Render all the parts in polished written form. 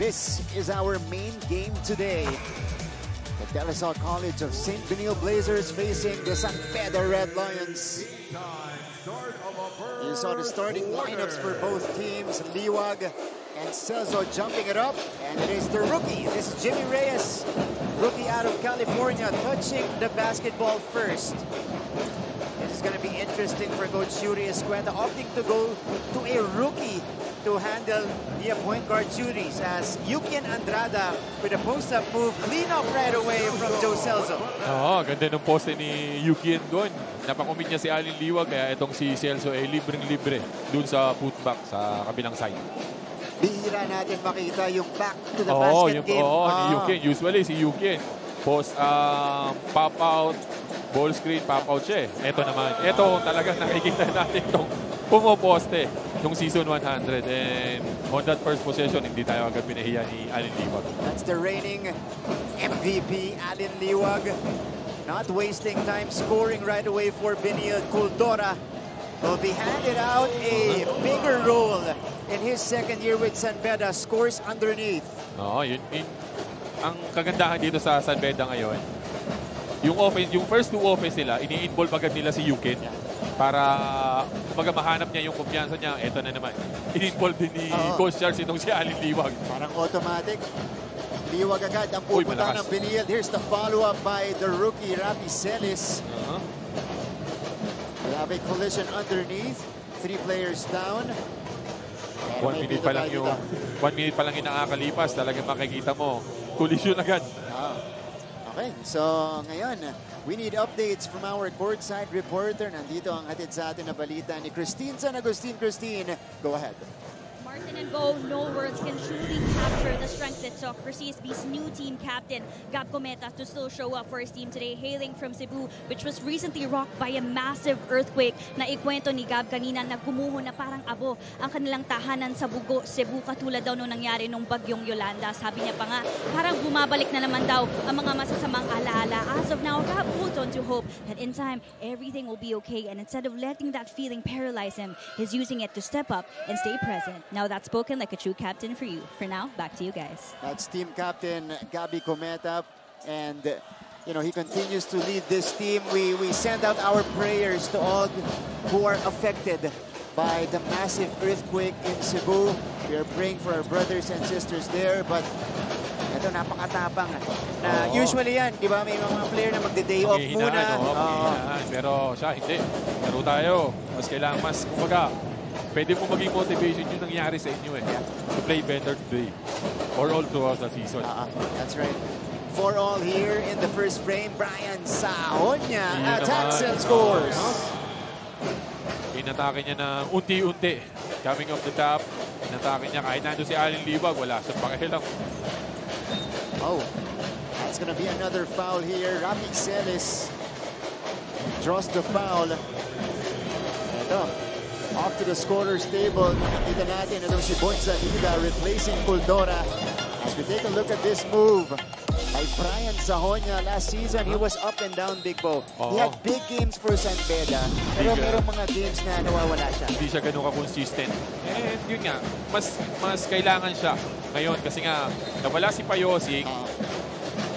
This is our main game today. The De La Salle College of St. Benil Blazers facing the San Pedro Red Lions. You saw the starting lineups for both teams. Liwag and Celso jumping it up. And it is the rookie. This is Jimmy Reyes, rookie out of California, touching the basketball first. This is going to be interesting for Coach Yuri Escueta, opting to go to a rookie to handle the point guard duties as Yukian Andrada with a post-up move, clean up right away from Joe Celso. Oo, ganda ng poste ni Yukian doon. Napakomit niya si Alin Liwag, kaya itong si Celso ay libreng-libre doon sa putback sa kabilang side. Bihira natin makita yung back to the basket game. Ni Yukian. Usually si Yukian, post pop out, ball screen, pop out siya. Ito naman. Ito talagang nakikita natin itong pumoposte yung season 100. And on that first possession, hindi tayo agad pinahiya ni Alin Liwag. That's the reigning MVP, Alin Liwag. Not wasting time, scoring right away for Benil. Kuldora will be handed out a bigger role in his second year with San Beda. Scores underneath. Oo, yun. Ang kagandahan dito sa San Beda ngayon, yung first two offense nila, ini-involve agad nila si Yukin para mahanap niya yung kumpiyansa niya. Ito na naman. In-involve din ni Coach Charles itong si Alin Liwag. Parang automatic. Liwag agad ang pupunta ng Benil. Here's the follow-up by the rookie, Rafi Celis. We have a collision underneath. 3 players down. 1 minute pa lang yung nakakalipas. Talagang makikita mo. Collision agad. Okay, so ngayon, we need updates from our courtside reporter. Nandito ang hatid sa atin na balita ni Christine San Agustin. Christine, go ahead. Martin and Bo, no words can truly capture the strength it took for CSB's new team captain, Gab Cometa, to still show up for his team today, hailing from Cebu, which was recently rocked by a massive earthquake. Na ikwento ni Gab kanina na gumuho na parang abo ang kanilang tahanan sa Bugo, Cebu, katulad daw nung nangyari nung bagyong Yolanda. Sabi niya pa nga, parang bumabalik na naman daw ang mga masasamang alaala. As of now, Gab holds on to hope that in time, everything will be okay. And instead of letting that feeling paralyze him, he's using it to step up and stay present. Now that's spoken like a true captain for you. For now, back to you guys. That's team captain Gabby Cometa, and you know he continues to lead this team. We send out our prayers to all who are affected by the massive earthquake in Cebu. We are praying for our brothers and sisters there, but ito napakatapang na usually yan, di ba? May mga player na magde-day off muna. Pero siya hindi. Laro tayo. Mas kailangan kumbaga, pwede mo maging motivation yung nangyari sa inyo to play better today or all throughout the season. That's right. For all here in the first frame, Brian Sahonya attacks and scores. Inatake niya na unti-unti. Coming off the top, inatake niya kahit nandun si Alin Liwag, wala siyang pakialam. That's gonna be another foul here. Rafi Celis draws the foul. Ito. Off to the scorer's table. Nakita natin itong si Bonzanida replacing Kuldora. As we take a look at this move by Brian Sahonya last season, he was up and down, Big Bo. He had big games for San Beda, pero merong mga games na nawawala siya. Hindi siya ganun ka-consistent. And yun nga, mas kailangan siya ngayon kasi nga nawala si Payosik.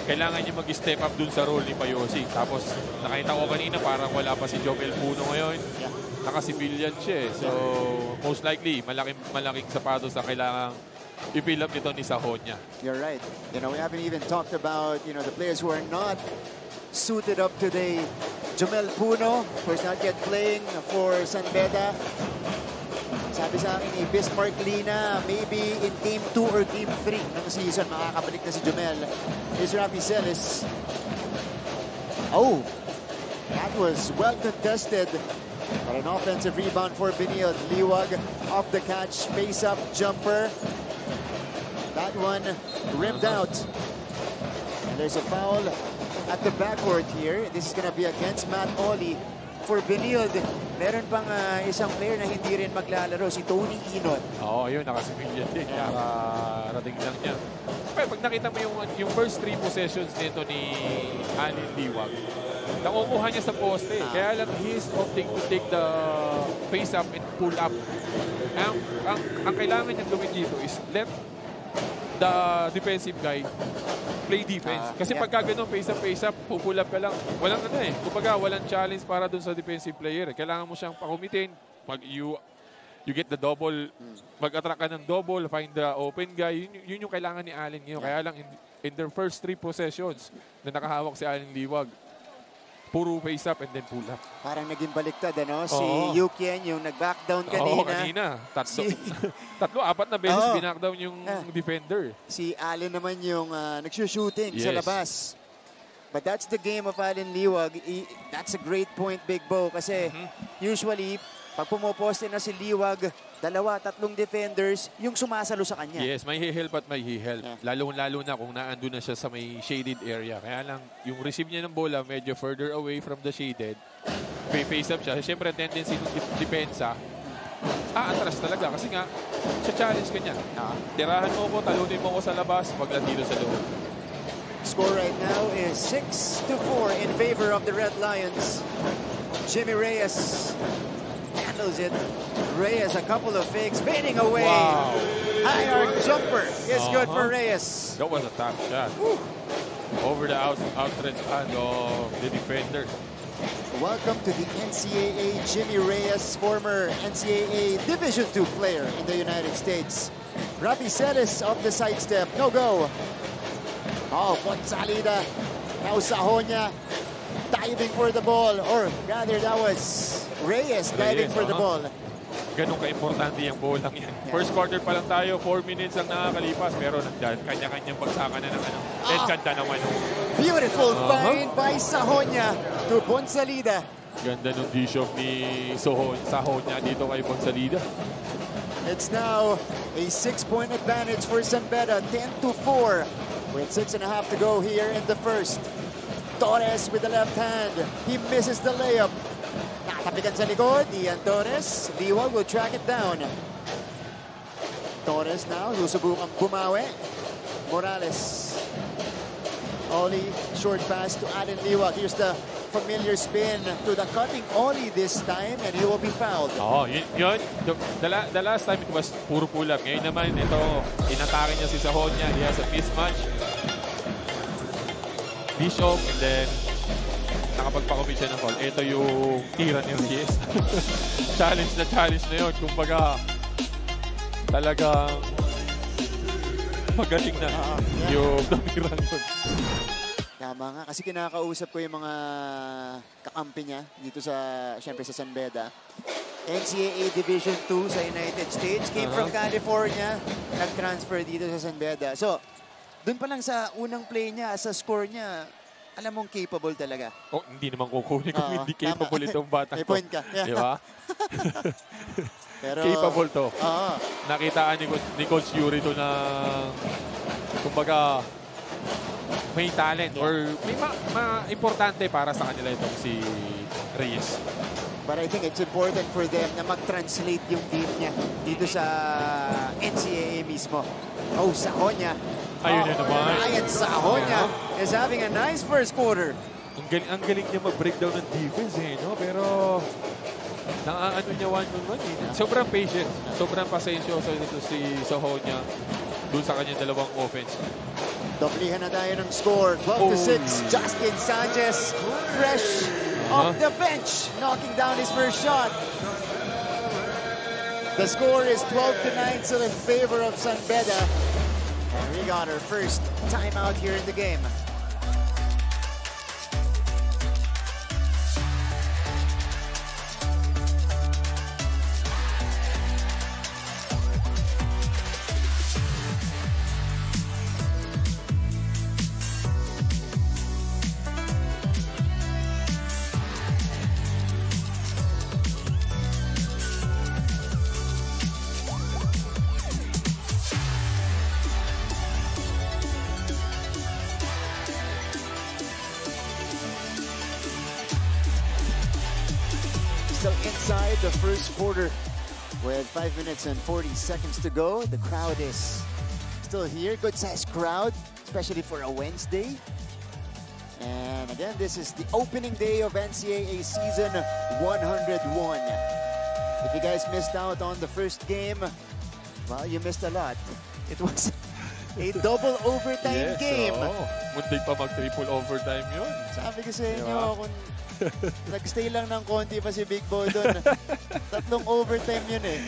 Kailangan niya mag-step up dun sa role ni Payosik. Tapos nakita ko kanina parang wala pa si Jomel Puno ngayon. Naka-civilian siya So most likely malaking sapatos na kailangan i-fill up nito ni Sahonya. You're right. You know, we haven't even talked about, you know, the players who are not suited up today. Jomel Puno, of course, not yet playing for San Beda. Sabi sa akin ni Bismarck Lina, maybe in Game 2 or Game 3 ng season, makakabalik na si Jomel. Here's Rafi Celis. That was well contested. But an offensive rebound for Benil. Liwag off the catch, face-up jumper. That one rimmed out. And there's a foul at the backcourt here. This is going to be against Matt Oli. For Benil, meron pang isang player na hindi rin maglalaro, si Tony Inot. Yun, nakasimilyan din. Nakarating lang niya. Pero pag nakita mo yung first 3 possessions nito ni Alin Liwag, nakukuha niya sa poste. Kaya lang he's opting to take the face up and pull up. Ang kailangan niya gawin dito is let the defensive guy, play defense. Kasi pagka ganun, face up, pupull up ka lang. Walang ano eh. Kumbaga, walang challenge para dun sa defensive player. Kailangan mo siyang pakumitin. You get the double, mag-attract ka ng double, find the open guy. Yun yung kailangan ni Allen ngayon. Kaya lang, in their first 3 possessions na nakahawak si Allen Liwag, puro face up and then pull up. Parang naging baliktad, ano? Si Yukien, yung nag-back down kanina. Oo, kanina. Tatlo, 4 na beses binack down yung defender. Si Allen naman yung nag-shooting sa labas. But that's the game of Allen Liwag. That's a great point, Big Bo. Kasi usually, pag pumoposte na si Liwag, 2-3 defenders, yung sumasalo sa kanya. Yes, may he-help at may he-help. Lalo na kung naandun na siya sa may shaded area. Kaya lang, yung receive niya ng bola medyo further away from the shaded. Face up siya. Siyempre, tendency ng depensa, atras talaga. Kasi nga, siya-challenge ka niya. Tirahan mo ko, talunin mo ko sa labas, maglan dito sa loob. Score right now is 6-4 in favor of the Red Lions. Jimmy Reyes handles it. Reyes, a couple of fakes, fading away. Wow. High arc jumper is good for Reyes. That was a tough shot. Over the outstretched hand of the defender. Welcome to the NCAA. Jimmy Reyes, former NCAA Division II player in the United States. Rafi Celis off the sidestep. No go. Oh, Ponsalida. Now Sahonia diving for the ball. Or rather, that was Reyes diving for the ball. Ganun ka-importante yung bolang yan. First quarter pa lang tayo, 4 minutes ang nakakalipas, pero kanya-kanyang bagsakan na ng ano. And ganda naman. Beautiful find by Sahonia to Ponsalida. Ganda nung dish-off ni Sahonia dito kay Ponsalida. It's now a 6-point advantage for San Beda, 10-4, with 6.5 to go here in the first. Torres with the left hand. He misses the layup. Natapikan sa likod, Ian Torres. Liwag will track it down. Torres now, susubukang bumawi. Morales. Ollie, short pass to Allen Liwag. Here's the familiar spin to the cutting Ollie this time, and he will be fouled. Yun. The last time it was puro pull up. Ngayon naman, ito, inatake niya si Sahonia. He has a mismatch. Bishop, and then nakapagpakomit siya ng foul. Ito yung tira ni Reyes. challenge na yun. Kumbaga, talagang magaling na yung namirang yun. Tama nga. Kasi kinakausap ko yung mga kakampi niya dito sa, syempre sa San Beda. NCAA Division II sa United States. Came from California. Nag-transfer dito sa San Beda. So, doon pa lang sa unang play niya, sa score niya, alam mong capable talaga. Hindi naman kukunin kung hindi capable itong batang to. May point ka. Di ba? Pero, capable to. Nakitaan ni Coach Yuri to ng, kumbaga, may talent or may importante para sa kanila itong si Reyes. But I think it's important for them na mag-translate yung team niya dito sa NCAA mismo. Sahonia. Ayun na naman. Ryan Sahonia is having a nice first quarter. Ang galing niya mag-breakdown ng defense no? Pero naaano niya one-on-one Sobrang patient. Sobrang pasensyoso nito si Sahonia dun sa kanyang dalawang offense. Doblihan na tayo ng score. 12-6. Justin Sanchez fresh off the bench, knocking down his first shot. The score is 12-9, still in favor of San Beda. And we got our first timeout here in the game. Inside the first quarter with 5 minutes and 40 seconds to go. The crowd is still here. Good sized crowd, especially for a Wednesday. And again, this is the opening day of NCAA season 101. If you guys missed out on the first game, well, you missed a lot. It was A double overtime game. Muntik pa mag-triple overtime yun. Sabi ko sa inyo, kung nag-stay lang ng konti pa si Big Bo doon, 3 overtime yun eh.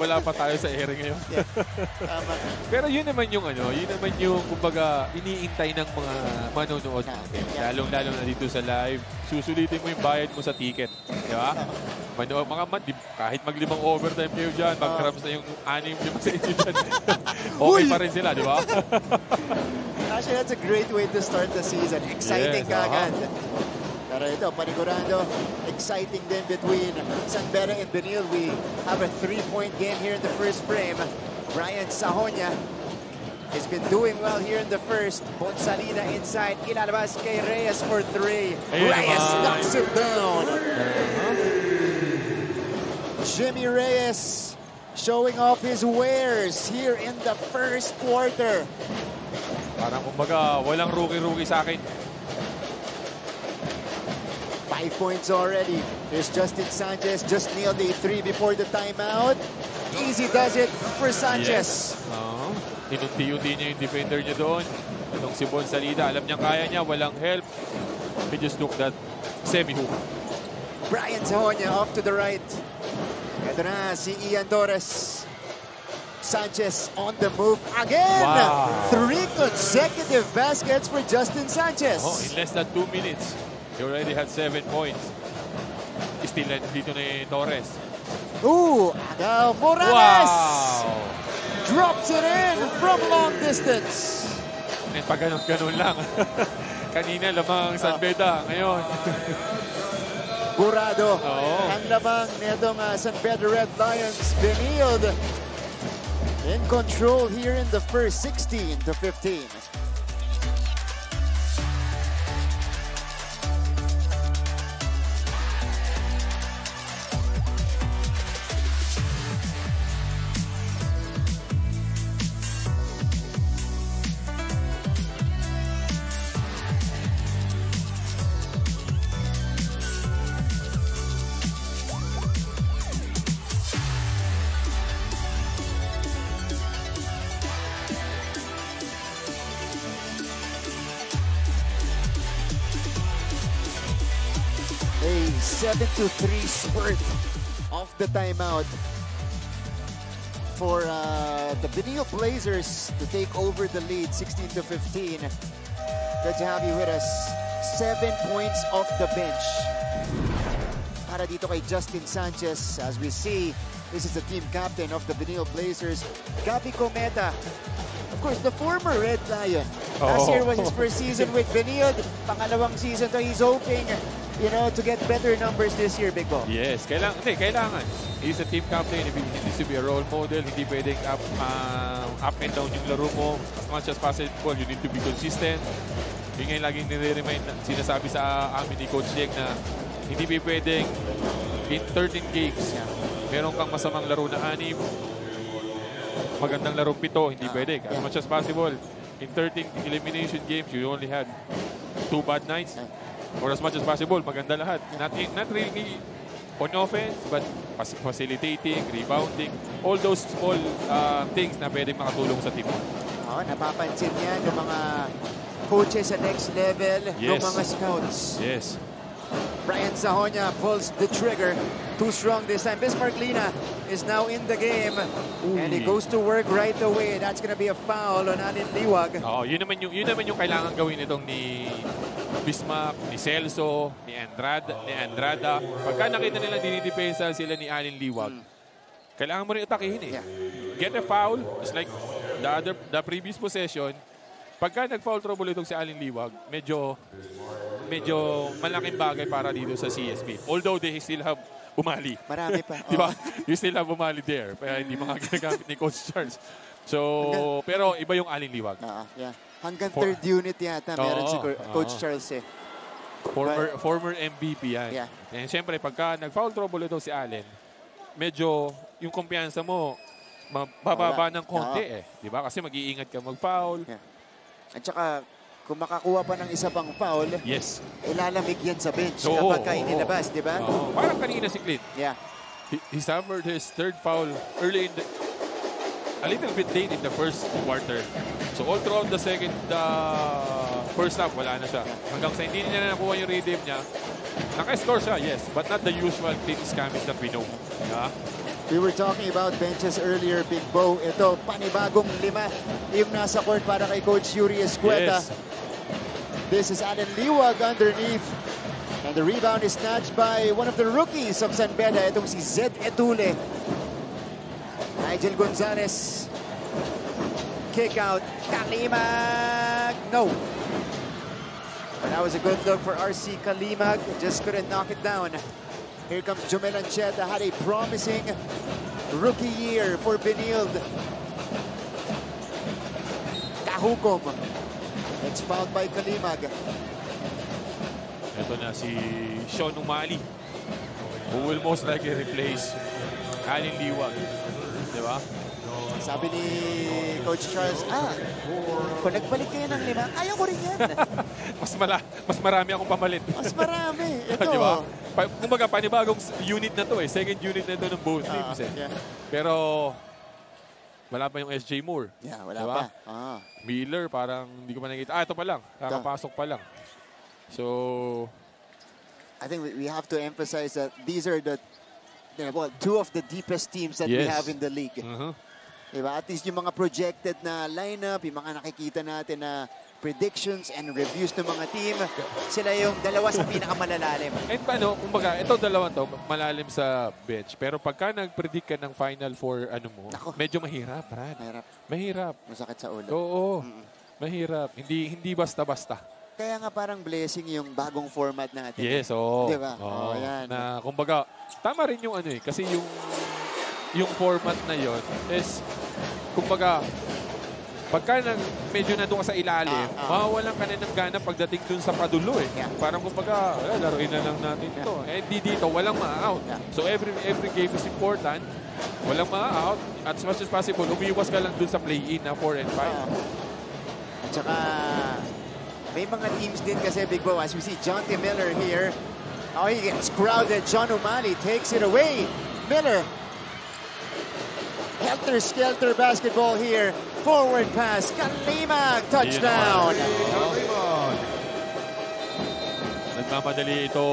Wala pa tayo sa ere ngayon. Yeah. Tama. Pero yun naman yung kumbaga iniintay ng mga manonood natin. Lalong-lalo na dito sa live. Susulitin mo yung bayad mo sa ticket. Di ba? Kahit mag-5 overtime kayo dyan, mag-grabs na yung 6-5 sa inyo dyan. Okay pa rin sila, di ba? Actually, that's a great way to start the season. Exciting kagad. Pero ito, panigurado, exciting din between San Beda and Benil. We have a 3-point game here in the first frame. Brian Sahonia has been doing well here in the first. Bonsalida inside, ilalabas kay Reyes for 3. Reyes knocks him down. Jimmy Reyes showing off his wares here in the first quarter. Parang kumbaga, walang rookie-rookie sa akin. 5 points already. There's Justin Sanchez. Just nailed a 3 before the timeout. Easy does it for Sanchez. Yes. Inunti-unti niya yung defender niya doon. Itong si Bonsalida, alam niya kaya niya, walang help. He just took that semi-hook. Brian Sahonia off to the right. Ito na si Ian Torres. Sanchez on the move again. Wow. 3 consecutive baskets for Justin Sanchez. In less than 2 minutes. He already had 7 points. Still dito ni Torres. Ooh, now Morales Wow! drops it in from long distance. And pag ganun lang. Kanina lamang San Beda. Ngayon. Burado. Ang labang nitong San Beda Red Lions. Benilde in control here in the first, 16-15. A 7-3 spurt off the timeout for the Benil Blazers to take over the lead, 16-15. Good to have you with us. 7 points off the bench para dito kay Justin Sanchez. As we see, this is the team captain of the Benil Blazers, Gabby Cometa. Of course, the former Red Lion. Last year was his first season with Benilde. Pangalawang season to. He's hoping, to get better numbers this year, Big Bo. Yes, kailangan. He's a team captain. He needs to be a role model. Hindi pwedeng up and down yung laro mo. As much as possible, you need to be consistent. Yung ngayon laging nire-remind, sinasabi sa amin ni Coach Jake na hindi pwedeng in 13 games, meron kang masamang laro na 6, magandang laro 7, hindi pwede. As much as possible, in 13 elimination games, you only had 2 bad nights. Or as much as possible, maganda lahat. Not really on offense, but facilitating, rebounding, all those small things na pwedeng makatulong sa team. Napapansin yan ng mga coaches sa next level, ng mga scouts. Yes. Brian Sahonia pulls the trigger. Too strong this time. Bismarck Lina is now in the game. And he goes to work right away. That's gonna be a foul on Alin Liwag. Yun naman yung kailangan gawin itong ni Bismarck, ni Celso, ni Andrada. Pagka nakita nila dinidepensa sila ni Alin Liwag, kailangan mo rin atakihin eh. Get a foul, just like the previous possession. Pagka nag-foul trouble itong si Alin Liwag, medyo malaking bagay para dito sa CSB. Although they still have umali. Marami pa. Di ba? You still have umali there. Kaya hindi mga ginagamit ni Coach Charles. So, pero iba yung Alin Liwag. Hanggang third unit yata meron si Coach Charles eh. Former MVP yan. And syempre, pagka nag-foul trouble ito si Allen, medyo yung kumpiyansa mo mababa ng konti eh. Di ba? Kasi mag-iingat ka mag-foul. At saka, kung makakuha pa ng isa pang foul, ilalamig yan sa bench kapag inilabas, di ba? Parang kanina si Clint. Yeah. He suffered his third foul early in the a little bit late in the first quarter. So all throughout the first half, wala na siya. Hanggang sa hindi niya nakuha yung rhythm niya, naka-score siya, yes, but not the usual clean skirmish that we know. Yeah? We were talking about benches earlier, Big Bo. Ito, panibagong 5 yung nasa court para kay Coach Yuri Escueta. Yes. This is Alan Liwag underneath. And the rebound is snatched by one of the rookies of San Beda. Itong si Zed Etule. Nigel Gonzalez. Kick out. Kalimag. No. But that was a good look for RC Kalimag. Just couldn't knock it down. Here comes Jomel Ancheta. Had a promising rookie year for Benilde. Kahukom. It's fouled by Kalimag. Ito na si Sean Umali, who will most likely replace Alan Liwag. Di ba? Sabi ni Coach Charles, kung nagbalik kayo ng 5, kaya ko rin yan. mas marami akong pamalit. Mas marami. Ito. Di ba? Kumbaga, panibagong unit na to eh. Second unit na ito ng both teams eh. Yeah. Pero, wala pa yung SJ Moore. Yeah, wala diba? pa. Miller, parang hindi ko pa nakita. Ito pa lang. Kakapasok pa lang. So, I think we have to emphasize that these are the two of the deepest teams that we have in the league. Diba? At least yung mga projected na lineup, yung mga nakikita natin na predictions and reviews ng mga team, sila yung dalawa sa pinakamalalalim. And paano, kumbaga, ito dalawa to, malalim sa bench. Pero pagka nag-predict ka ng Final Four, medyo mahirap, Brad. Mahirap. Masakit sa ulo. Oo. Mahirap. Hindi basta-basta. Kaya nga parang blessing yung bagong format natin. Yes, oo. Diba? Oo, yan. Na, kumbaga, tama rin yung kasi yung format na yon is, kumbaga, pagka medyo nandun ka sa ilalim, mawawalan ka na ng gana pagdating dun sa padulo eh. Yeah. Parang kumbaga, laruin na lang natin ito. Eh, dito, walang ma-out. Yeah. So every game is important. Walang ma-out. As much as possible, umiwas ka lang dun sa play-in na 4 and 5. At saka, may mga teams din kasi, Big Bo, as we see John T. Miller here. Oh, he gets crowded. John Umali takes it away. Miller. Helter-skelter basketball here. Forward pass. Kalimag. Touchdown. Nagmamadali ito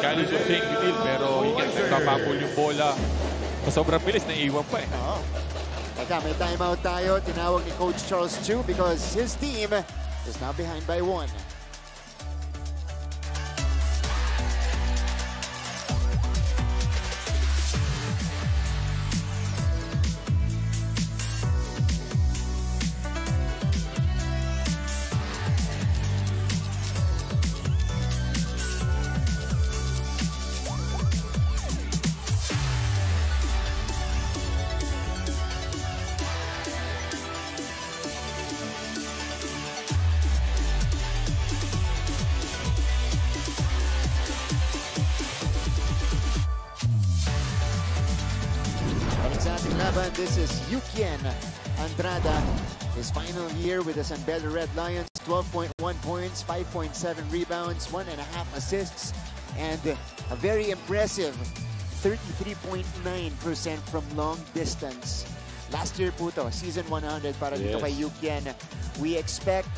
College of St. Util, pero nagpapapul yung bola. Sobrang bilis na iwan pa eh. Teka, may timeout tayo. Tinawag ni Coach Charles Chu because his team is now behind by 1. This is Yukien Andrada, his final year with the San Beda Red Lions. 12.1 points, 5.7 rebounds, 1.5 assists, and a very impressive 33.9% from long distance. Last year po to, season 100 para dito kay Yukien. We expect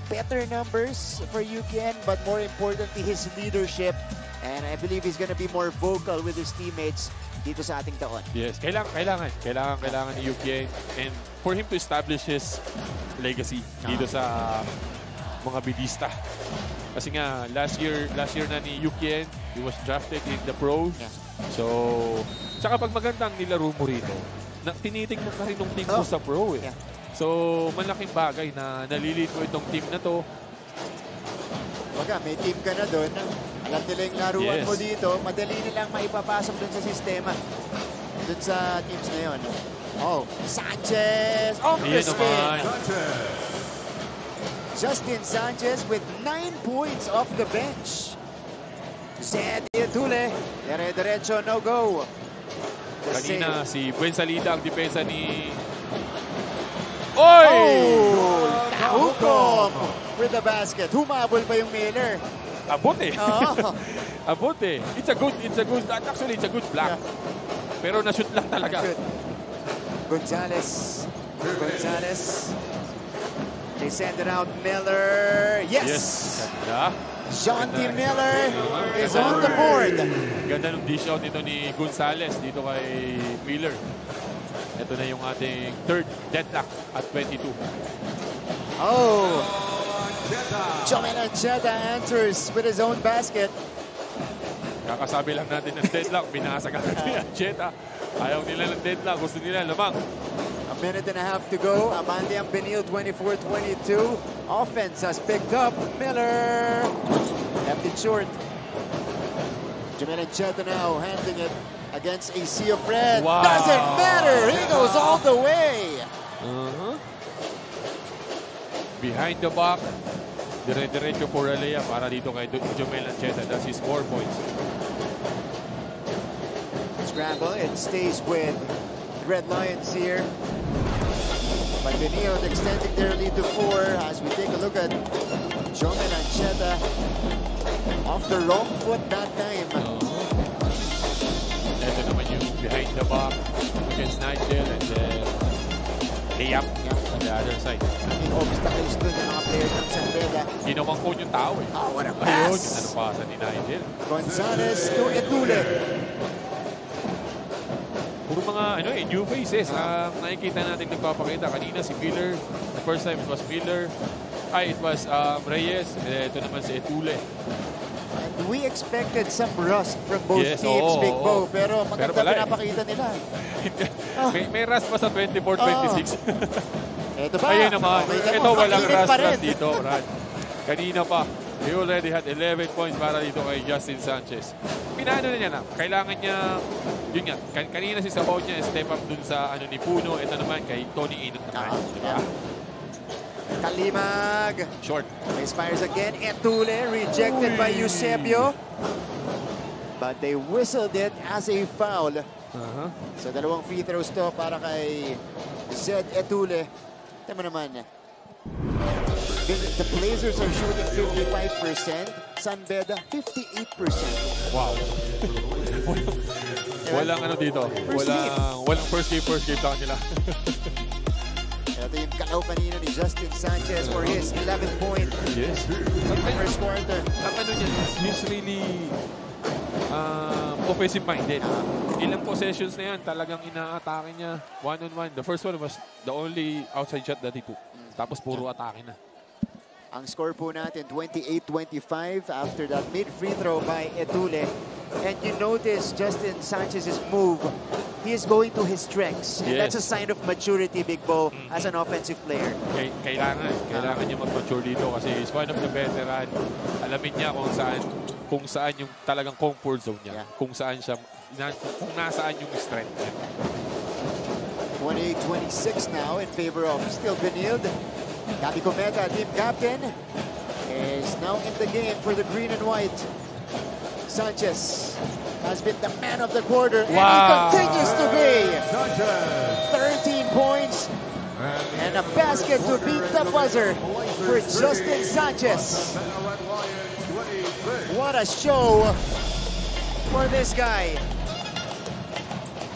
better numbers for Yukien, but more importantly, his leadership. And I believe he's gonna be more vocal with his teammates dito sa ating taon. Yes, kailangan ni Yukien, and for him to establish his legacy dito sa mga bidista. Kasi nga last year na ni Yukien, he was drafted in the pros. So, tsaka pag magandang nilaro mo rito, tinitingnan ka rin ng team mo sa pro eh. So, malaking bagay na nalilid mo itong team na to. Baga, may team ka na doon. Alam nila yung laruan mo dito. Madali nilang maipapasok doon sa sistema. Doon sa teams na yun. Oh, Sanchez! Oh, Crispin! Justin Sanchez with 9 points off the bench. Zed Etule. Dire-diretso, no go. Kanina si Buen Salida ang depensa ni... Oy! Oh! Hukom with the basket. Humabol pa yung Miller. Abot eh. Abot eh. It's a good, actually it's a good block. Pero na-shoot lang talaga. Gonzalez. Gonzalez. They send it out. Miller. Yes! Ganda. Shanti Miller is on the board. Ganda ng dish out nito ni Gonzalez dito kay Miller. Ito na yung ating third deadlock at 22. Oh! Jomen Ancheta answers with his own basket. Kakasabi lang natin ng deadlock. Binasa ka natin ni Ancheta. Ayaw nila ng deadlock. Gusto nila lamang. A minute and a half to go. Amandi Benil 24-22. Offense has picked up. Miller left it short. Jomen Ancheta now handing it against a sea of red. Wow. Doesn't matter. He goes all the way. Behind the back. Dire-diretso for Alea para dito kay Jomen Ancheta. That's his 4 points. Scramble. It stays with Red Lions here. But Benil extending their lead to 4 as we take a look at Jomen Ancheta off the wrong foot that time. Ito naman yung behind the back against Nigel and then layup on the other side. Naging obstacles doon yung mga players ng San Beda. Ginawang code yung tao eh. Oh, what a Ayun, pass! ano pasa ni Nigel. Gonzalez to Etule. Puro mga new faces ang nakikita natin nagpapakita. Kanina si Miller, the first time it was Miller. It was Reyes. Ito naman si Etule. And we expected some rust from both Yes, teams, Big Bo. Pero Pero maganda wala eh. pinapakita nila. may rust pa sa 24-26. Ito ba? Ayun naman. Okay, Ito walang mainit pa rin. rust dito, Brad. Kanina pa. He already had 11 points para dito kay Justin Sanchez. Pinano na niya na. Kailangan niya, yun nga, kanina si Sabaw niya step up dun sa ni Puno. Ito naman kay Tony Inot naman. Diba? Kalimag. Short. Misfires again. Etule rejected by Eusebio. But they whistled it as a foul. So dalawang free throws to para kay Zed Etule. Tama naman. The Blazers are shooting 55%. San Beda, 58%. Wow. Walang ano dito. Walang first game sa kanila. Ito yung kalaw kanina ni Justin Sanchez for his 11th point. Yes. First quarter. Ang ano niya, he's really offensive-minded. Ilang possessions na yan, talagang ina-atake niya one-on-one. The first one was the only outside shot that he took. Tapos puro atake na. Ang score po natin, 28-25 after that mid-free throw by Etule. And you notice Justin Sanchez's move. He is going to his strengths. And that's a sign of maturity, Big Bo, as an offensive player. Kailangan niya mag-mature dito kasi he's one of the veteran. Alamin niya kung saan yung talagang comfort zone niya. Kung saan siya, kung nasaan yung strength niya. 28-26 now in favor of still Benilde. Gabby Cometa, team captain, is now in the game for the green and white. Sanchez has been the man of the quarter, and he continues to be. 13 points and a basket to beat the buzzer for Justin Sanchez. What a show for this guy.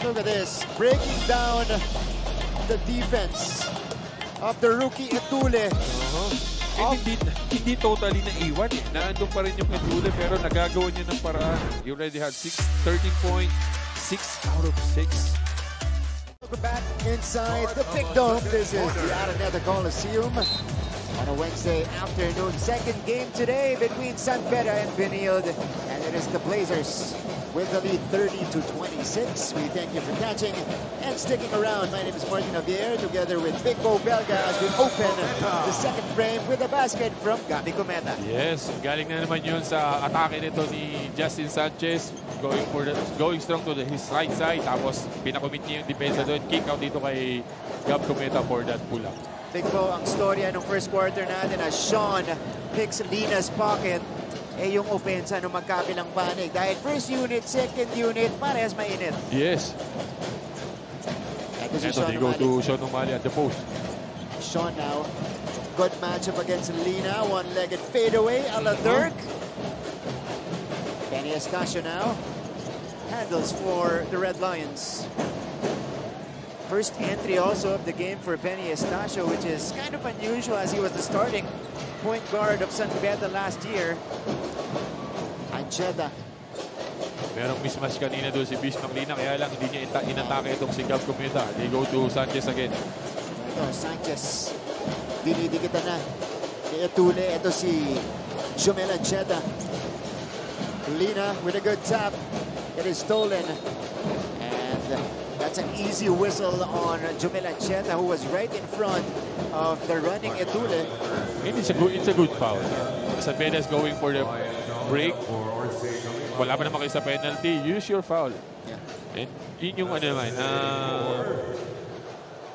Look at this, breaking down the defense of the rookie Etule. Hindi totally na iwan eh. Naandun pa rin yung Etule pero nagagawa niya ng paraan. He already had 13 points, 6 out of 6. Welcome back inside the Big Dome. This is the Araneta Coliseum on a Wednesday afternoon. Second game today between San Beda and Benilde. And it is the Blazers with the lead 30-26. We thank you for catching and sticking around. My name is Martin Javier, together with Big Bo Belga as we open the second frame with a basket from Gabby Cometa. Yes, galing na naman yun sa atake nito ni Justin Sanchez. Going strong to his right side. Tapos pinakomit niya yung depensa doon. Kick out dito kay Gab Cometa for that pull-up. Big Bo, ang storya ng first quarter natin as Sean picks Lina's pocket. Yung opensa ng magkabilang panig. Dahil first unit, second unit, parehas mainit. Yes. Ito they go to Sean O'Malley at the post. Sean now. Good matchup against Lina. One-legged fadeaway a la Dirk. Benny Escasio now handles for the Red Lions. First entry also of the game for Benny Estacio, which is kind of unusual as he was the starting point guard of San Beda last year. Ancheta. Merong mismatch kanina doon si Bish Maclina, kaya lang hindi niya inatake itong si Gab Cometa. They go to Sanchez again. Ito, Sanchez. Dinidikitan na ni Etule. Ito si Jomel Ancheta. Lina with a good tap. It is stolen. And that's an easy whistle on Jomel Ancheta, who was right in front of the running Etule. And it's a good foul. San Beda is going for the break. Wala pa naman kayo sa penalty. Use your foul. Yeah. And yun yung ano naman,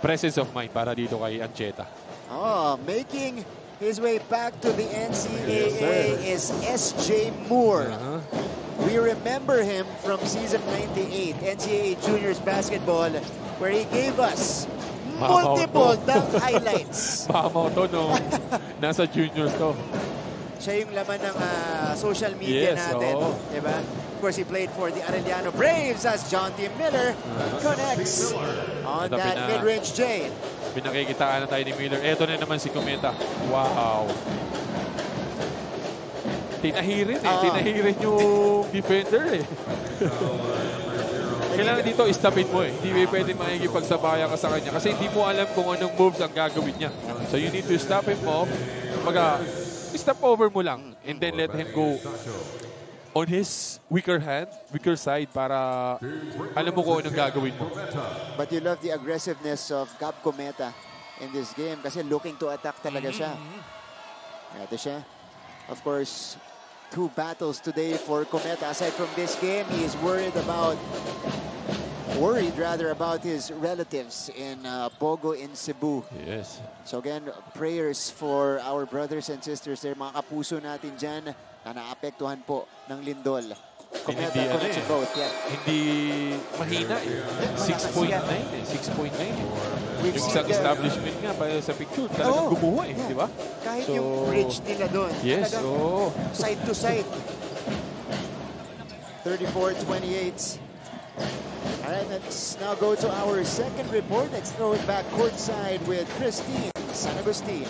presence of mind para dito kay Ancheta. Oh, making his way back to the NCAA is S.J. Moore. We remember him from season 98, NCAA Juniors Basketball, where he gave us multiple dunk highlights. Pamaw to no. Nasa juniors to. Siya yung laman ng social media natin. Diba? Of course, he played for the Arellano Braves as John T. Miller connects on that mid-range J. Pinakikitaan na tayo ni Miller. Eto na naman si Cometa. Wow. Tinahirin eh. Tinahirin yung defender eh. Kailangan dito istapin mo eh. Hindi pwede makikipagsabayan ka sa kanya kasi hindi mo alam kung anong moves ang gagawin niya. So you need to stop him off. Stop over mo lang and then let him go on his weaker side para alam mo kung anong gagawin mo. But you love the aggressiveness of Gab Cometa in this game kasi looking to attack talaga siya. Ito siya. Of course, 2 battles today for Cometa. Aside from this game, he is worried about his relatives in Pogo in Cebu. Yes. So again, prayers for our brothers and sisters there, mga kapuso natin dyan na naapektuhan po ng lindol. Cometa connects both. Yeah. Hindi mahina eh. 6.9 eh. 6.9 eh. Yung isang establishment nga pa sa picture, talagang gumuha eh. Di ba? Kahit yung bridge nila doon. Yes. Side to side. 34-28. All right, let's now go to our second report. Let's throw it back courtside with Christine San Agustin.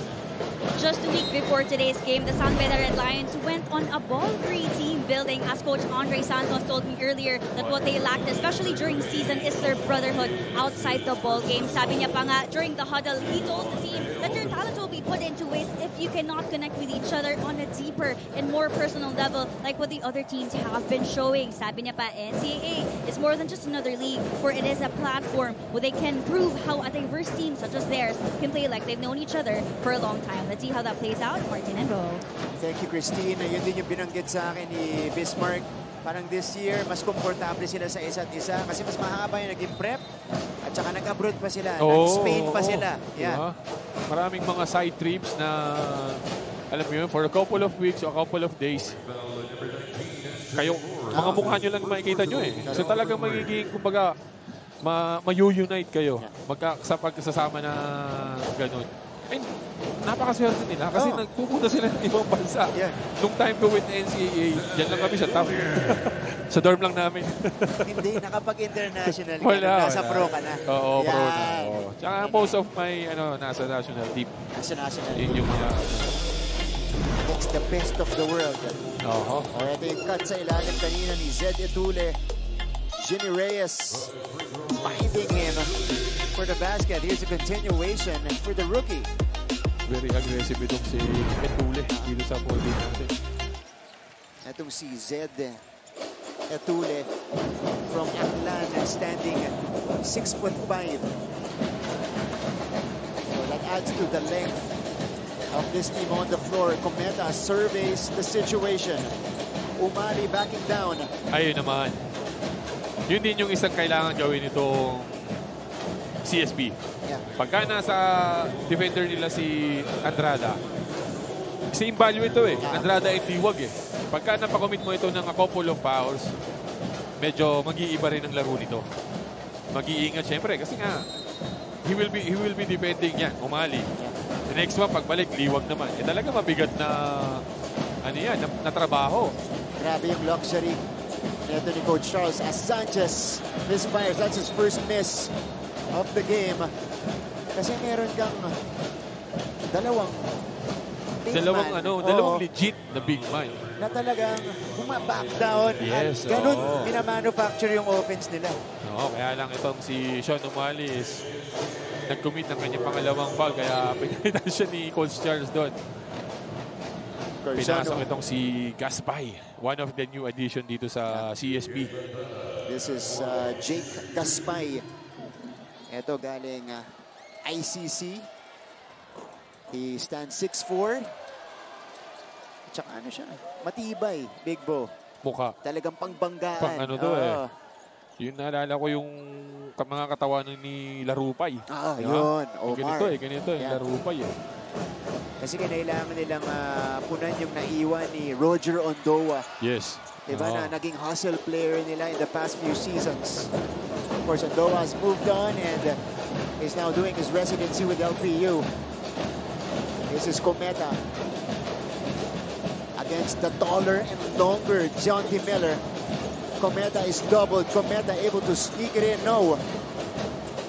Just a week before today's game, the San Beda Red Lions went on a ball-free team building, as Coach Andre Santos told me earlier that what they lacked, especially during season, is their brotherhood outside the ball game. Sabi niya pa nga, during the huddle, he told the team that your talent will be put into waste if you cannot connect with each other on a deeper and more personal level like what the other teams have been showing. Sabi niya pa, NCAA is more than just another league, for it is a platform where they can prove how a diverse team such as theirs can play like they've known each other for a long time. Let's see how that plays out. Martin and Bo. Thank you, Christine. Yun din yung binanggit sa akin ni Bismarck. Parang this year, mas komportable sila sa isa't isa kasi mas mahaba yung naging prep at saka nag-abroad pa sila. Nag-Spain pa sila. Yeah. Maraming mga side trips na, alam mo yun, for a couple of weeks or a couple of days. Kayo, mga mukha nyo lang makikita nyo eh. So talagang magiging, kumbaga, ma-unite kayo. Pagkasama na ganun. And napakaswerte nila kasi nagpupunta sila ng ibang bansa. Nung time ko with NCAA, dyan lang kami sa top. Sa dorm lang namin. Hindi, nakapag-international ka. Wala. Nasa pro ka na. Oo, pro na. Tsaka most of my, nasa national team. Nasa national team. Yung mga... It's the best of the world. Ito yung cut sa ilalim kanina ni Zed Etule. Jimmy Reyes finding him for the basket. Here's a continuation for the rookie. Very aggressive itong si Etule dito sa podium natin. Itong si Zed Etule from Aklan, standing 6'5". So that adds to the length of this team on the floor. Cometa surveys the situation. Umali backing down. Ayun naman. Yun din yung isang kailangan gawin itong CSB. Pagka nasa defender nila si Andrada, same value ito eh. Andrada and Liwag eh. Pagka napakomit mo ito ng a couple of fouls, medyo mag-iiba rin ang laro nito. Mag-iingat syempre kasi nga he will be defending yan, Umali. The next one, pagbalik, Liwag naman. Eh talaga mabigat na na trabaho. Grabe yung luxury. Ito ni Coach Charles as Sanchez misfires. That's his first miss of the game. Kasi meron kang dalawang big man. Dalawang legit na big man. Na talagang bumaback down Yes, at ganun minamanufacture yung offense nila. Oo, kaya lang itong si Sean O'Malley is nag-commit ng kanyang pangalawang foul kaya pinalitan siya ni Coach Charles doon. Pinasok itong si Gaspay, one of the new addition dito sa CSB. This is Jake Gaspay. Ito galing ICC. He stands 6'4". Tsaka ano siya, matibay, Big Bo. Mukha. Talagang pangbanggaan. Pang ano to Yun naalala ko yung mga katawanan ni Larupay. Yun. Omar. Ganito Larupay Kasi kailangan nilang punan yung naiwan ni Roger Ondoa. Yes. Diba na naging hustle player nila in the past few seasons. Of course, Ondoa has moved on and is now doing his residency with LPU. This is Cometa against the taller and longer John D. Miller. Cometa is doubled. Cometa able to sneak it in. No.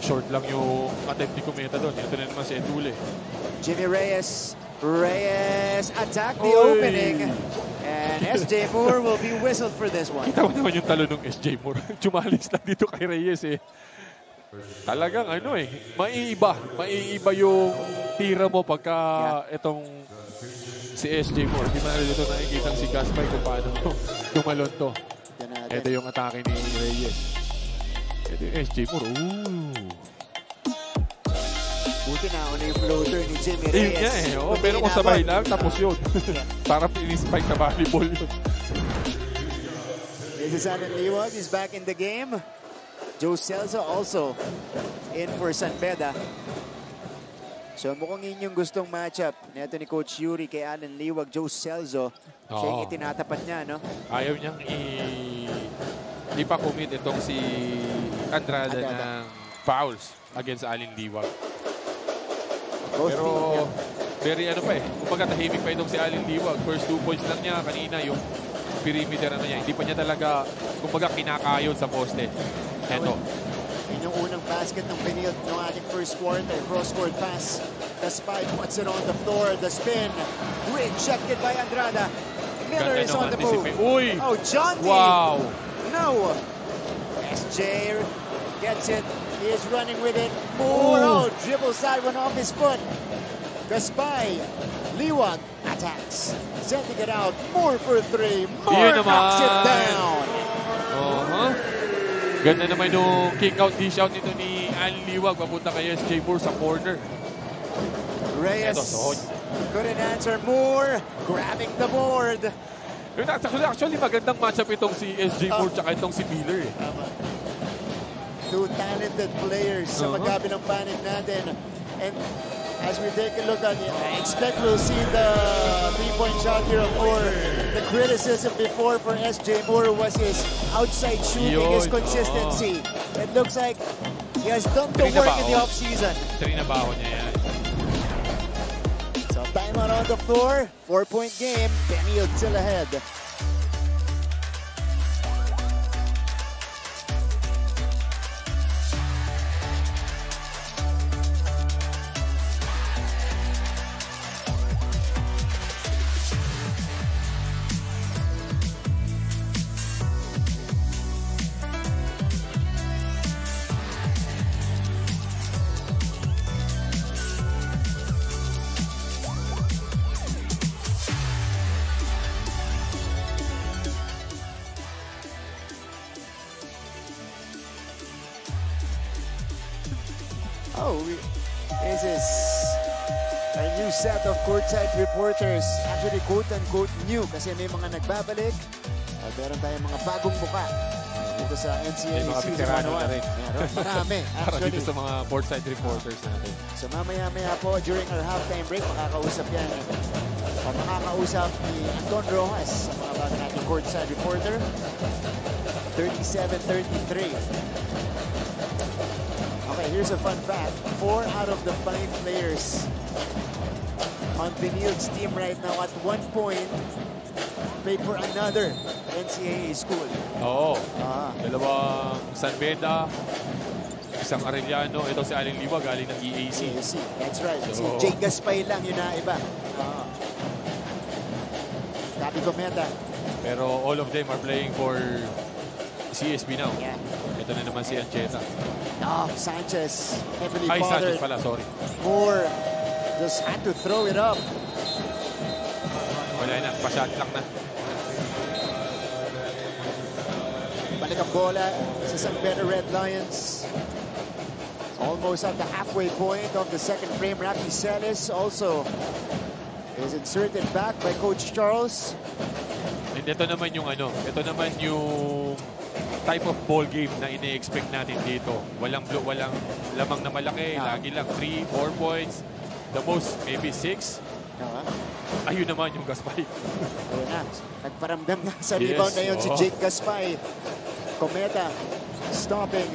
Short lang yung attempt ni Cometa doon. Ito na naman si Endule. Jimmy Reyes. Reyes attack the opening. And SJ Moore will be whistled for this one. Kita mo naman yung talo ng SJ Moore. Chumalis lang dito kay Reyes Talagang maiiba. Maiiba yung tira mo pagka itong si SJ Moore. Di man dito nakikita si Gaspay kung paano tumalon to. Ito yung atake ni Reyes. Ito yung SJ Moore. Buti na ako na yung floater ni Jimmy Reyes. Pero kung sabay lang, tapos yun. Para pinispike na volleyball yun. This is Alan Liwag. He's back in the game. Joe Celso also in for San Beda. So mukhang yun yung gustong matchup neto ni Coach Yuri kay Alan Liwag, Joe Celso. Siya yung itinatapat niya, no? Ayaw niyang ipa-commit itong si Andrada ng fouls against Alan Liwag. Pero very kumbaga tahimik pa itong si Alan Liwag. First 2 points lang niya kanina yung perimeter niya. Hindi pa niya talaga kumbaga kinakayod sa poste. Eto. Yun yung unang basket ng Benilde ng ating first quarter. Cross-court pass. Gaspay puts it on the floor. The spin. Rejected by Andrada. Miller is on the move. Uy! Oh, John D. Wow! No. SJ gets it. He is running with it. Moore, dribble side one off his foot. Gaspay. Liwag attacks. Sending it out. Moore for 3. Moore knocks it down. Ganda naman yung kick-out, dish-out nito ni Alan Liwag. Papunta kay SJ Moore sa corner. Reyes couldn't answer. Moore grabbing the board. Actually, magandang matchup itong si SJ Moore tsaka itong si Miller. Two talented players sa magkabilang panig natin. And as we take a look at it, I expect we'll see the three-point shot here of Moore. The criticism before for SJ Moore was his outside shooting, his consistency. It looks like he has done the work in the offseason. Trinabaho niya yan. So timeout on the floor. 4-point game. Benilde still ahead. This is a new set of courtside reporters. Actually, quote-unquote new kasi may mga nagbabalik. At meron tayong mga bagong muka dito sa NCAA Season 101. Marami, actually. Dito sa mga courtside reporters natin. So mamaya-maya po, during our halftime break, makakausap yan. Makakausap ni Anton Rojas sa mga bago nating courtside reporter. 37-33. Okay, here's a fun fact. 4 out of the 5 players on Benilde's team right now at one point played for another NCAA school. Oo. Dalawang San Beda, isang Arellano. Ito si Aling Liwa galing ng EAC. That's right. So, Si Jake Gaspay lang yun na iba. Gabi Gometa. Pero all of them are playing for CSB now. Yeah. Ito na naman si Ancheta. Sanchez. Heavily Ay, Sanchez bothered. pala, sorry. Moore just had to throw it up. Wala na, pa-shot lang na. Balik ang bola sa San Pedro Red Lions. Almost at the halfway point of the second frame. Rafi Celis also is inserted back by Coach Charles. And ito naman yung ito naman yung type of ball game na ini-expect natin dito. Walang lamang na malaki, lagi lang 3, 4 points. The most, maybe 6. Ayun naman yung Gaspay. Ayun na, nagparamdam na sa rebound na yun si Jake Gaspay. Cometa stopping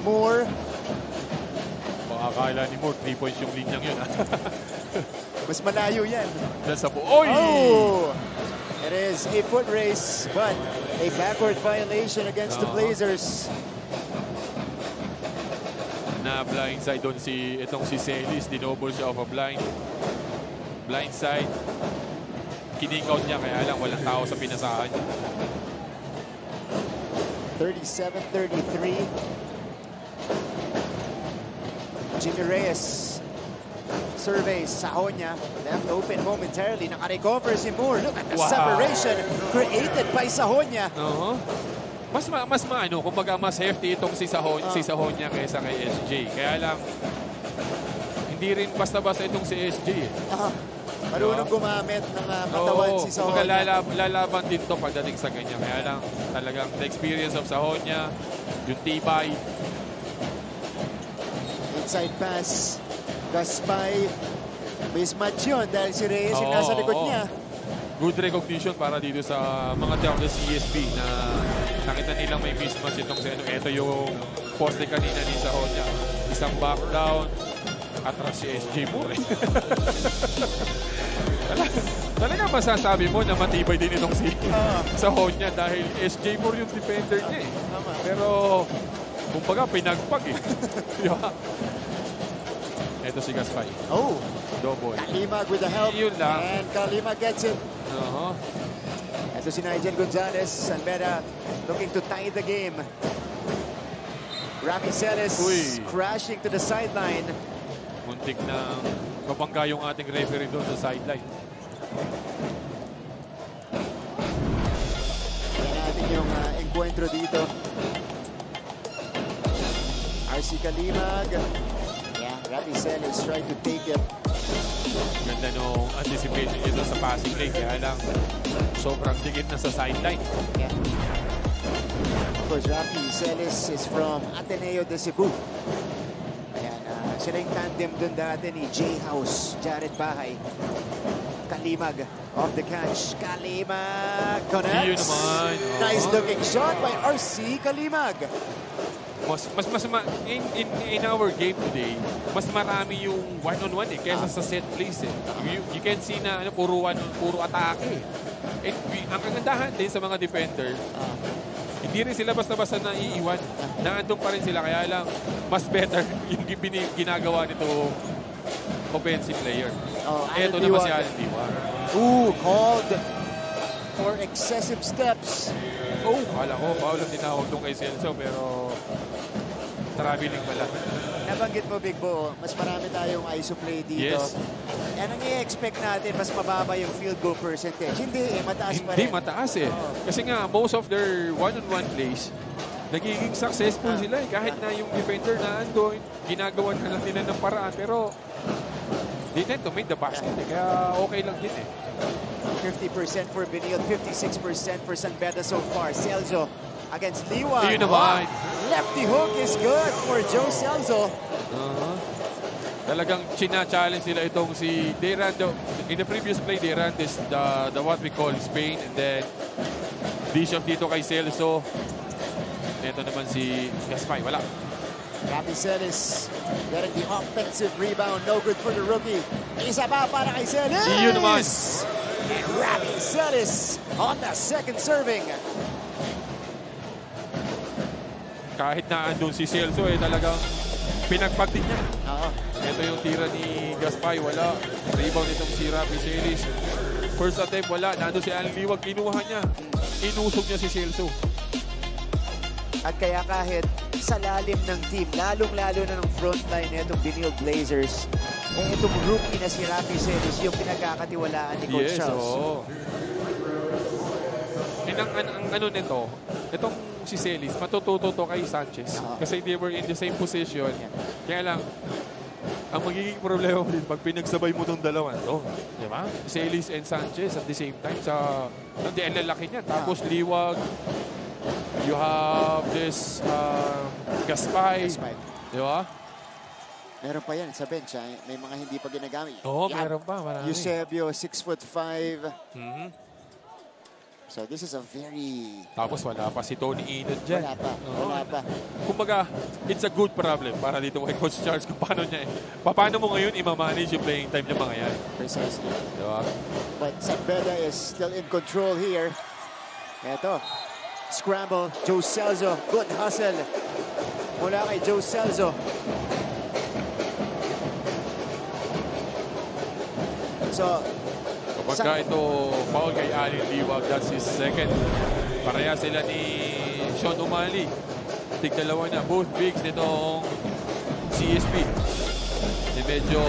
Moore. Akala ni Moore, 3 points yung linyang yun. Mas malayo yan. Oy! Oh! It is a foot race, but a backward violation against the Blazers. Na blindside doon itong si Celis, dinouble siya off a blindside. Kinik-out niya, kaya lang walang tao sa pinasahan niya. 37-33. Jimmy Reyes surveys Sahonia, left open momentarily. Naka-recover si Moore. Look at the separation created by Sahonia. Mas kumbaga mas hefty itong si Sahonia kaysa kay SJ. Kaya lang, hindi rin basta-basta itong si SJ. Marunong gumamit ng katawan si Sahonia. Lalaban din to pagdating sa kanya. Kaya lang, talagang the experience of Sahonia, yung tibay. Inside pass. Gaspay. Mismatch yun dahil si Reyes yung nasa likod niya. Good recognition para dito sa mga tao ng CSB na nakita nilang may mismatch itong si Ito yung poste kanina ni Sahonia. Isang back down. Atras si SJ Moore. Talaga masasabi mo na matibay din itong si Sahonia dahil SJ Moore yung defender niya eh. Pero kumbaga pinagpag eh. Diba? Ito si Gaspay. Double. Kalimag with the help. Yun lang. And Kalimag gets it. Ito si Nigel Gonzalez. Sanbeda looking to tie the game. Rafi Celis crashing to the sideline. Muntik na mabangga yung ating referee doon sa sideline. Tignan natin yung encuentro dito. RC Kalimag. Rafi Celis trying to take it. Ganda nung anticipation dito sa passing lane. Kaya lang, sobrang dikit na sa sideline. Yeah. Of course, Rafi Celis is from Ateneo de Cebu. Ayan, sila yung tandem dun dati ni J House, Jared Bahay. Kalimag off the catch. Kalimag connects. Nice looking shot by RC Kalimag. In our game today, mas marami yung one-on-one kaysa sa set plays eh. You can see na puro atake. And ang kagandahan din sa mga defender, hindi rin sila basta-basta naiiwan. Naandun pa rin sila, kaya lang mas better yung ginagawa nito offensive player. Ito naman si Alan Liwag. Called for excessive steps. Kala ko, foul ang tinawag doon kay Celso, pero traveling pala. Nabanggit mo, Big Bo, mas marami tayong ISO play dito. Yes. And ang i-expect natin, mas mababa yung field goal percentage. Hindi, mataas pa rin. Hindi, mataas eh. Kasi nga, most of their one-on-one plays, nagiging successful sila eh. Kahit na yung defender na andun, ginagawa na lang nila ng paraan. Pero, they tend to make the basket eh. Kaya okay lang din eh. 50% for Benil, 56% for Sanbeda so far. Celso against Liwag. Lefty hook is good for Joe Celso. Talagang china-challenge sila itong si Derando. In the previous play, they ran this, the what we call Spain, and then dish off dito kay Celso. Ito naman si Gaspay, wala. Rafi Celis getting the offensive rebound. No good for the rookie. Isa pa para kay Celis. Yun naman. And Rafi Celis on the second serving. Kahit na andun si Celso talagang pinagpag din niya. Oo. Ito yung tira ni Gaspay, wala. Rebound nitong si Rafi Celis. First attempt, wala. Nandun si Allen Liwag, kinuha niya. Inusog niya si Celso. At kaya kahit sa lalim ng team, lalong-lalo na ng frontline nitong Benil Blazers, itong rookie na si Rafi Celis yung pinagkakatiwalaan ni Coach Yes, Charles. oo. And ang ano nito, itong si Celis, matututo to kay Sanchez. Kasi they were in the same position. Kaya lang, ang magiging problema din pag pinagsabay mo itong dalawa to, di ba? Celis and Sanchez at the same time sa hindi ang lalaki niya. Tapos Liwag, you have this Gaspay, di ba? Meron pa yan sa bench, ha? May mga hindi pa ginagamit. Oo, meron pa. Marami. Eusebio, 6'5". So this is a very... Tapos wala pa si Tony Eden dyan. Wala pa. Kumbaga, it's a good problem para dito kay Coach Charles kung paano niya paano mo ngayon i-manage yung playing time ng mga yan. Precisely. Diba? But Sanbeda is still in control here. Eto. Scramble. Joe Celso. Good hustle. Mula kay Joe Celso. So, kapag ito foul kay Allen Liwag, that's his second. Pareha sila ni Sean O'Malley. Tig-dalawa na. Both bigs nitong CSP. Medyo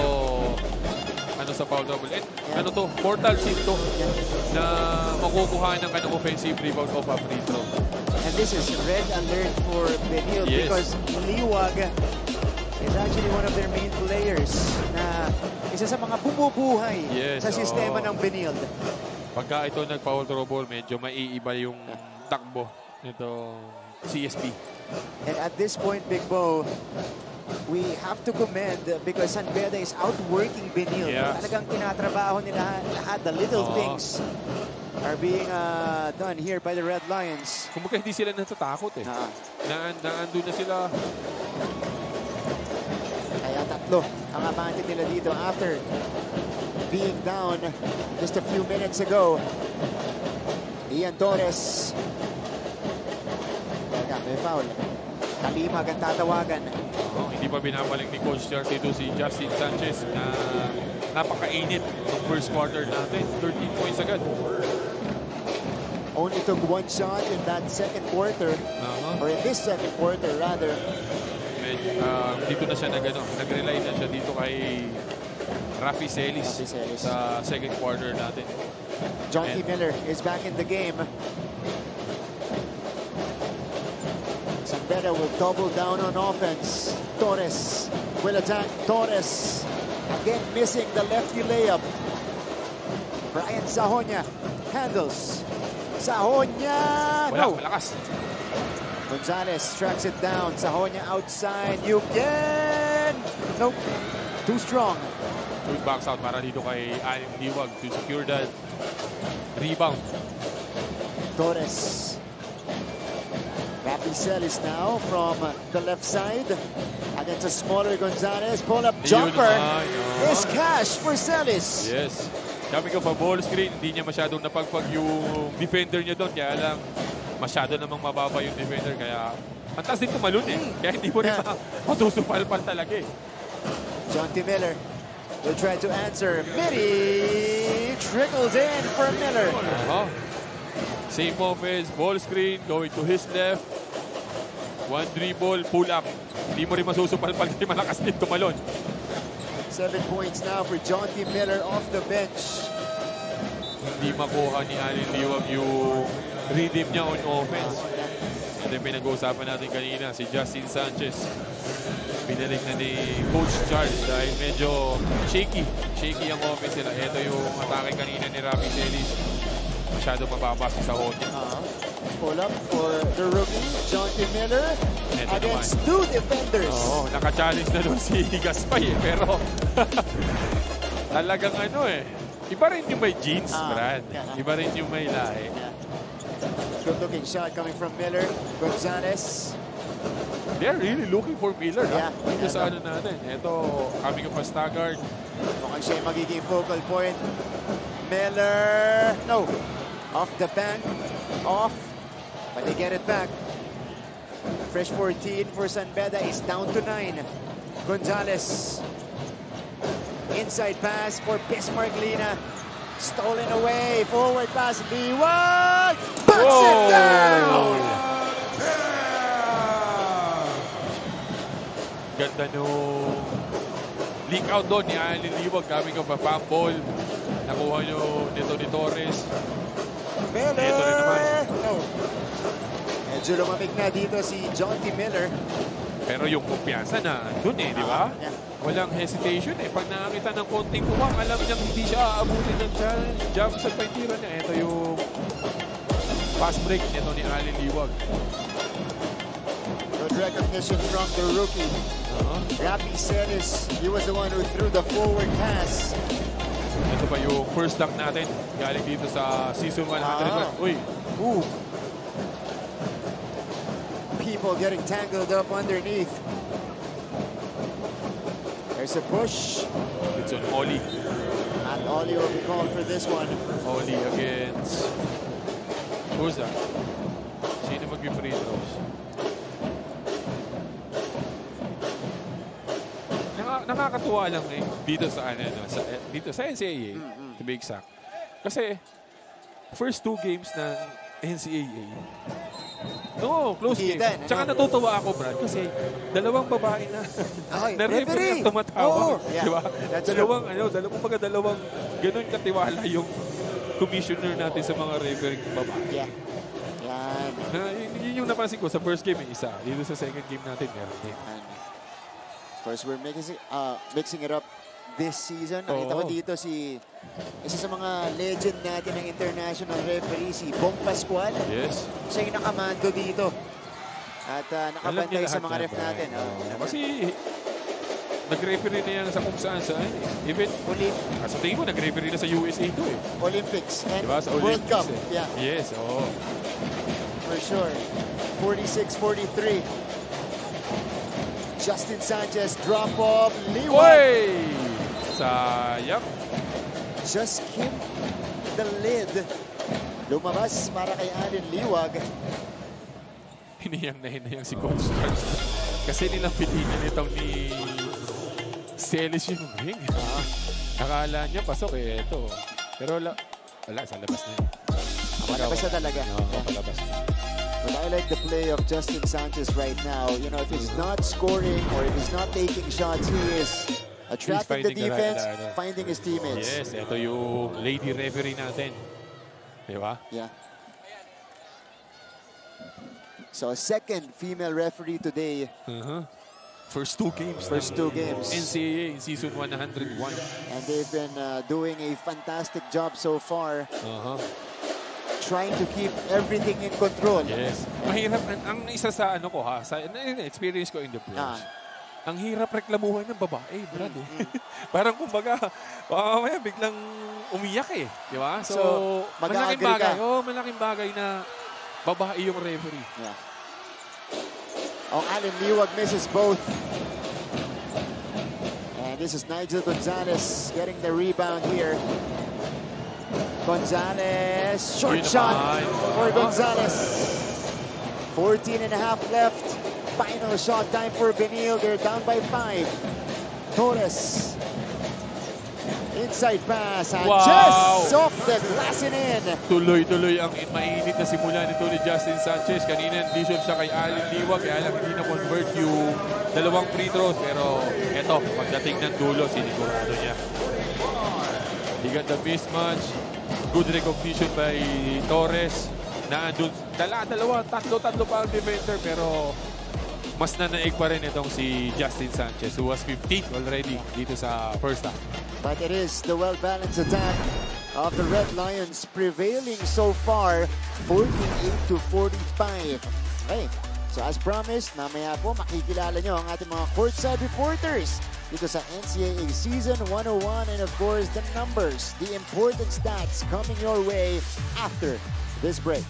ano sa foul double. Ano to? Mortal sin to na makukuha ng kanang offensive rebound of a free throw. And this is red alert for Benil because Liwag is actually one of their main players na isa sa mga bumubuhay sa sistema ng Benil. Pagka ito nag-foul trouble, medyo maiiba yung takbo nito CSP. And at this point, Big Bo, we have to commend because Sanbeda is outworking Benil. Talagang tinatrabaho nila lahat. The little things are being done here by the Red Lions. Kumbaga hindi sila natatakot eh. Naandun na sila. Kaya tatlo ang abante nila dito after being down just a few minutes ago. Ian Torres. Teka, may foul. Kalimag ang tatawagan. Hindi pa binabalik ni Coach Charles ito si Justin Sanchez na napakainit ng first quarter natin. 13 points agad. Only took one shot in that second quarter. Or in this second quarter, rather. Dito na siya nag-rely na siya dito kay Rafi Celis sa second quarter natin. John T. Miller is back in the game. Sanbeda will double down on offense. Torres will attack. Torres again missing the lefty layup. Brian Sahonia handles. Sahonia! Wala, malakas. Gonzalez tracks it down. Sahonia outside. You can! Nope. Too strong. Good box out para dito kay Allen Liwag to secure that rebound. Torres. Rafi Celis now from the left side. Against a smaller Gonzalez. Pull-up jumper is cash for Celis. Yes. Sabi ko pa ball screen, hindi niya masyadong napagpag yung defender niya doon. Kaya lang, masyado namang mababa yung defender. Kaya, ang taas din tumalun eh. Kaya hindi mo rin masusupalpal talaga eh. John T. Miller will try to answer. Mitty trickles in for Miller. Same offense, ball screen, going to his left. One dribble, pull up. Hindi mo rin masusupalpal kasi malakas din tumalon. 7 points now for John T. Miller off the bench. Hindi makuha ni Allen Liwag yung rhythm niya on offense. And then pinag-uusapan natin kanina, si Justin Sanchez. Binalik na ni Coach Charles dahil medyo shaky. Shaky ang offense nila. Ito yung atake kanina ni Rafi Celis. Masyado mababa si Sahonia. Pull up for the rookie, John T. Miller. Against two defenders. Naka-challenge na doon si Gaspay eh. Pero talagang iba rin yung may jeans, Brad. Iba rin yung may lahi. Good looking shot coming from Miller. Gonzalez. They're really looking for Miller. Dito sa natin. Ito, coming up a Staggart. Mukhang siya magiging focal point. Miller. No. Off the bank. Off. But they get it back. Fresh 14 for Sanbeda is down to 9. Gonzalez. Inside pass for Bismarck Lina. Stolen away. Forward pass. Liwag. Backs it down. Ganda nung leak out doon ni Allen Liwag. Kami ka pa fumble. Nakuha nyo nito ni Torres. Miller. Ito rin naman. No. Medyo lumamig na dito si John T. Miller. Pero yung kumpiyansa na doon eh, di ba? Yeah. Walang hesitation eh. Pag nakakita ng konting kuwang, alam niyang hindi siya aabutin ng jump sa paitira niya. Ito yung fast break nito ni Allen Liwag. Good recognition from the rookie. Rapi Celis, he was the one who threw the forward pass. Ito pa yung first dunk natin. Galing dito sa season 101. Uy. Ooh. People getting tangled up underneath. There's a push. It's on Oli. And Oli will be called for this one. Oli against... Who's that? Sino mag-free throws? Nakakatuwa lang eh dito sa dito sa NCAA to be exact. Kasi first 2 games ng NCAA. No, close game. Tsaka natutuwa ako, Brad, kasi dalawang babae na na-referee ang tumatawag. Yeah. Di ba? Dalawang ganun katiwala yung commissioner natin sa mga referee babae. Yeah. Yan. Yun yung napansin ko sa first game, isa. Dito sa second game natin, meron din. Of course, we're mixing it up this season. Nakita ko dito isa sa mga legend natin ng international referee, si Bong Pascual. Yes. Siya yung nakamando dito. At nakabantay sa mga ref natin. Kasi nag-referee na yan sa kung saan. Even, sa tingin ko, nag-referee na sa USA ito eh. Olympics and diba? Sa World Cup. Eh. Yeah. Yes, For sure. 46-43. Justin Sanchez, drop off, Liwag. Sayang. Just keep the lid. Lumabas para kay Allen Liwag. Hinayang si Coach Charles. Kasi nilang pilihan itong ni Celis yung ring. Akala niya pasok eh. Ito. Pero wala, sa labas na yun. Palabas na talaga. Palabas na. But I like the play of Justin Sanchez right now. You know, if he's not scoring or if he's not taking shots, he is attracting the defense, finding his teammates. Yes, ito yung lady referee natin. Di ba? Yeah. So, second female referee today. First 2 games. NCAA in season 101. And they've been doing a fantastic job so far. Trying to keep everything in control. Yes. Mahirap. Ang isa sa sa experience ko in the pros. Ang hirap reklamuhan ng babae, Brad. Parang kumbaga, mamaya biglang umiyak eh. Di ba? So malaking bagay. Malaking bagay na babae yung referee. Yeah. Allen Liwag misses both. And this is Nigel Gonzalez getting the rebound here. Gonzalez, short shot for Gonzalez. 14 and a half left. Final shot time for Benil. They're down by 5. Torres. Inside pass and just off the glass and in. Tuloy-tuloy ang mainit na simula nito ni Justin Sanchez. Kanina vision siya kay Allen Liwag. Kaya lang hindi na-convert yung 2 free throws. Pero eto, pagdating ng dulo, sinigurado niya. He got the mismatch. Good recognition by Torres. Naandun, tatlo pa ang defender. Pero mas nanaig pa rin itong si Justin Sanchez who was 15th already dito sa first half. But it is the well-balanced attack of the Red Lions prevailing so far, 48-45. Okay, so as promised, mamaya po makikilala nyo ang ating mga courtside reporters dito sa NCAA Season 101, and of course the numbers, the important stats coming your way after this break.